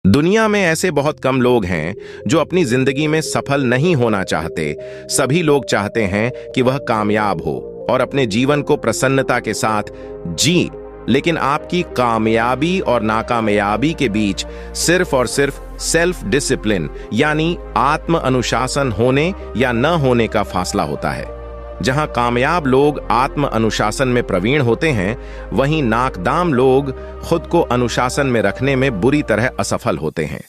दुनिया में ऐसे बहुत कम लोग हैं जो अपनी जिंदगी में सफल नहीं होना चाहते। सभी लोग चाहते हैं कि वह कामयाब हो और अपने जीवन को प्रसन्नता के साथ जी। लेकिन आपकी कामयाबी और नाकामयाबी के बीच सिर्फ और सिर्फ सेल्फ डिसिप्लिन यानी आत्म अनुशासन होने या न होने का फासला होता है। जहां कामयाब लोग आत्म अनुशासन में प्रवीण होते हैं, वहीं नाकदाम लोग खुद को अनुशासन में रखने में बुरी तरह असफल होते हैं।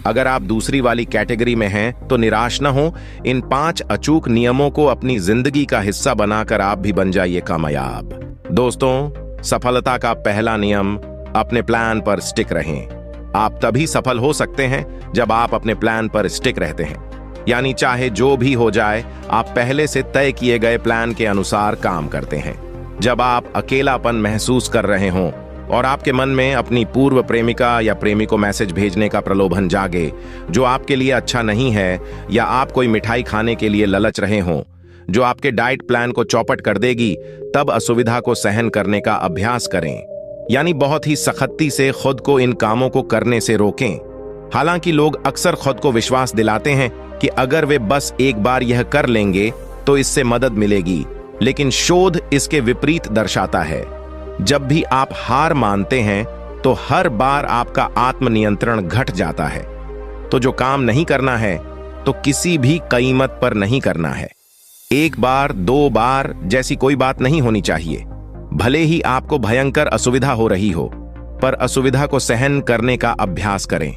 अगर आप दूसरी वाली कैटेगरी में हैं तो निराश न हो। इन 5 अचूक नियमों को अपनी जिंदगी का हिस्सा बनाकर आप भी बन जाइए कामयाब। दोस्तों, सफलता का पहला नियम, अपने प्लान पर स्टिक रहें। आप तभी सफल हो सकते हैं जब आप अपने प्लान पर स्टिक रहते हैं, यानी चाहे जो भी हो जाए आप पहले से तय किए गए प्लान के अनुसार काम करते हैं। जब आप अकेलापन महसूस कर रहे हों और आपके मन में अपनी पूर्व प्रेमिका या प्रेमी को मैसेज भेजने का प्रलोभन जागे जो आपके लिए अच्छा नहीं है, या आप कोई मिठाई खाने के लिए ललच रहे हों जो आपके डाइट प्लान को चौपट कर देगी, तब असुविधा को सहन करने का अभ्यास करें। यानी बहुत ही सख्ती से खुद को इन कामों को करने से रोकें। हालांकि लोग अक्सर खुद को विश्वास दिलाते हैं कि अगर वे बस एक बार यह कर लेंगे तो इससे मदद मिलेगी, लेकिन शोध इसके विपरीत दर्शाता है। जब भी आप हार मानते हैं तो हर बार आपका आत्मनियंत्रण घट जाता है। तो जो काम नहीं करना है तो किसी भी कीमत पर नहीं करना है। एक बार 2 बार जैसी कोई बात नहीं होनी चाहिए। भले ही आपको भयंकर असुविधा हो रही हो, पर असुविधा को सहन करने का अभ्यास करें।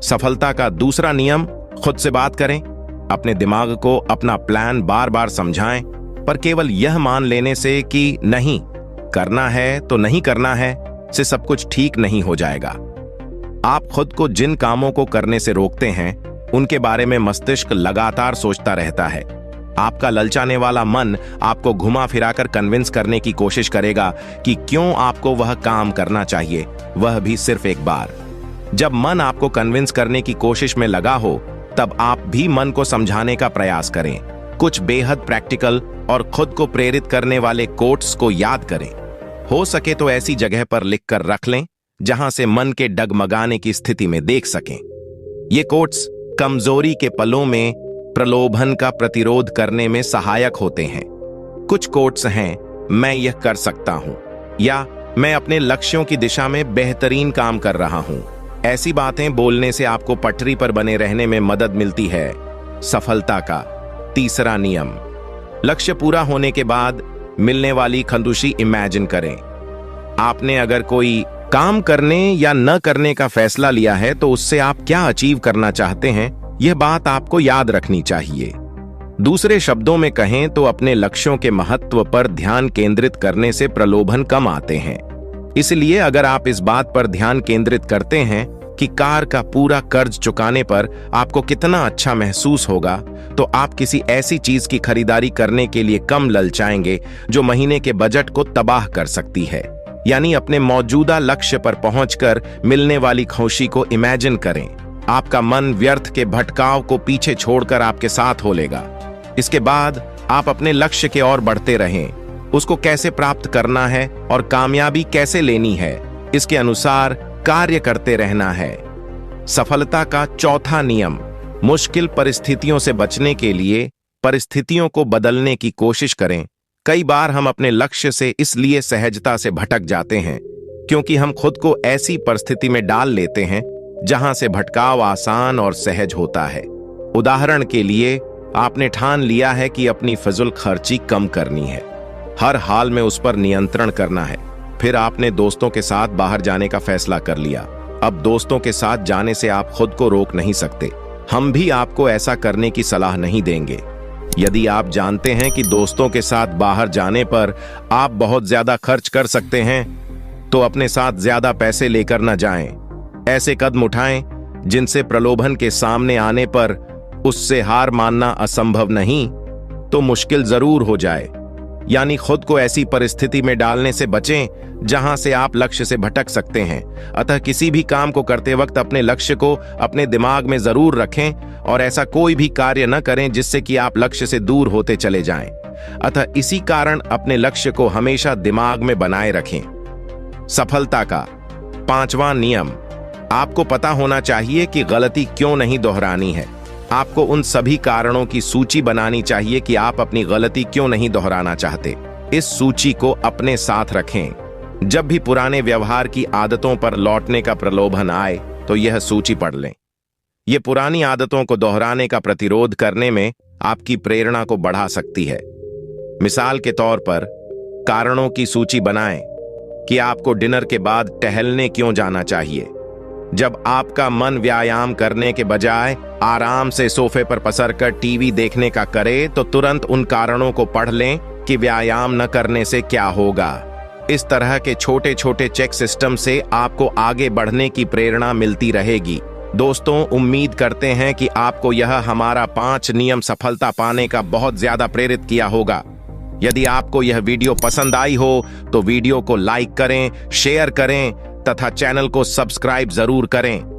सफलता का दूसरा नियम, खुद से बात करें। अपने दिमाग को अपना प्लान बार बार समझाएं, पर केवल यह मान लेने से कि नहीं करना है तो नहीं करना है से सब कुछ ठीक नहीं हो जाएगा। आप खुद को जिन कामों को करने से रोकते हैं उनके बारे में मस्तिष्क लगातार सोचता रहता है। आपका ललचाने वाला मन आपको घुमा फिराकर कन्विंस करने की कोशिश करेगा कि क्यों आपको वह काम करना चाहिए, वह भी सिर्फ एक बार। जब मन आपको कन्विंस करने की कोशिश में लगा हो, तब आप भी मन को समझाने का प्रयास करें। कुछ बेहद प्रैक्टिकल और खुद को प्रेरित करने वाले कोट्स को याद करें। हो सके तो ऐसी जगह पर लिखकर रख लें जहां से मन के डगमगाने की स्थिति में देख सकें। ये कोट्स कमजोरी के पलों में प्रलोभन का प्रतिरोध करने में सहायक होते हैं। कुछ कोट्स हैं, मैं यह कर सकता हूं, या मैं अपने लक्ष्यों की दिशा में बेहतरीन काम कर रहा हूं। ऐसी बातें बोलने से आपको पटरी पर बने रहने में मदद मिलती है। सफलता का तीसरा नियम, लक्ष्य पूरा होने के बाद मिलने वाली खुशी इमेजिन करें। आपने अगर कोई काम करने या न करने का फैसला लिया है तो उससे आप क्या अचीव करना चाहते हैं, यह बात आपको याद रखनी चाहिए। दूसरे शब्दों में कहें तो अपने लक्ष्यों के महत्व पर ध्यान केंद्रित करने से प्रलोभन कम आते हैं। इसलिए अगर आप इस बात पर ध्यान केंद्रित करते हैं कि कार का पूरा कर्ज चुकाने पर आपको कितना अच्छा महसूस होगा, तो आप किसी ऐसी चीज की खरीदारी करने के लिए कम ललचाएंगे जो महीने के बजट को तबाह कर सकती है। यानी अपने मौजूदा लक्ष्य पर पहुंचकर मिलने वाली खुशी को इमेजिन करें। आपका मन व्यर्थ के भटकाव को पीछे छोड़कर आपके साथ हो लेगा। इसके बाद आप अपने लक्ष्य के ओर बढ़ते रहें। उसको कैसे प्राप्त करना है और कामयाबी कैसे लेनी है, इसके अनुसार कार्य करते रहना है। सफलता का चौथा नियम, मुश्किल परिस्थितियों से बचने के लिए परिस्थितियों को बदलने की कोशिश करें। कई बार हम अपने लक्ष्य से इसलिए सहजता से भटक जाते हैं क्योंकि हम खुद को ऐसी परिस्थिति में डाल लेते हैं जहां से भटकाव आसान और सहज होता है। उदाहरण के लिए, आपने ठान लिया है कि अपनी फिजूल खर्ची कम करनी है, हर हाल में उस पर नियंत्रण करना है। फिर आपने दोस्तों के साथ बाहर जाने का फैसला कर लिया। अब दोस्तों के साथ जाने से आप खुद को रोक नहीं सकते। हम भी आपको ऐसा करने की सलाह नहीं देंगे। यदि आप जानते हैं कि दोस्तों के साथ बाहर जाने पर आप बहुत ज्यादा खर्च कर सकते हैं, तो अपने साथ ज्यादा पैसे लेकर न जाएं। ऐसे कदम उठाएं जिनसे प्रलोभन के सामने आने पर उससे हार मानना असंभव नहीं तो मुश्किल जरूर हो जाए। यानी खुद को ऐसी परिस्थिति में डालने से बचें जहां से आप लक्ष्य से भटक सकते हैं। अतः किसी भी काम को करते वक्त अपने लक्ष्य को अपने दिमाग में जरूर रखें और ऐसा कोई भी कार्य न करें जिससे कि आप लक्ष्य से दूर होते चले जाएं। अतः इसी कारण अपने लक्ष्य को हमेशा दिमाग में बनाए रखें। सफलता का पांचवा नियम, आपको पता होना चाहिए कि गलती क्यों नहीं दोहरानी है। आपको उन सभी कारणों की सूची बनानी चाहिए कि आप अपनी गलती क्यों नहीं दोहराना चाहते। इस सूची को अपने साथ रखें। जब भी पुराने व्यवहार की आदतों पर लौटने का प्रलोभन आए तो यह सूची पढ़ लें। ये पुरानी आदतों को दोहराने का प्रतिरोध करने में आपकी प्रेरणा को बढ़ा सकती है। मिसाल के तौर पर कारणों की सूची बनाएं कि आपको डिनर के बाद टहलने क्यों जाना चाहिए। जब आपका मन व्यायाम करने के बजाय आराम से सोफे पर पसरकर टीवी देखने का करे तो तुरंत उन कारणों को पढ़ लें कि व्यायाम न करने से क्या होगा। इस तरह के छोटे छोटे चेक सिस्टम से आपको आगे बढ़ने की प्रेरणा मिलती रहेगी। दोस्तों, उम्मीद करते हैं कि आपको यह हमारा 5 नियम सफलता पाने का बहुत ज्यादा प्रेरित किया होगा। यदि आपको यह वीडियो पसंद आई हो तो वीडियो को लाइक करें, शेयर करें तथा चैनल को सब्सक्राइब जरूर करें।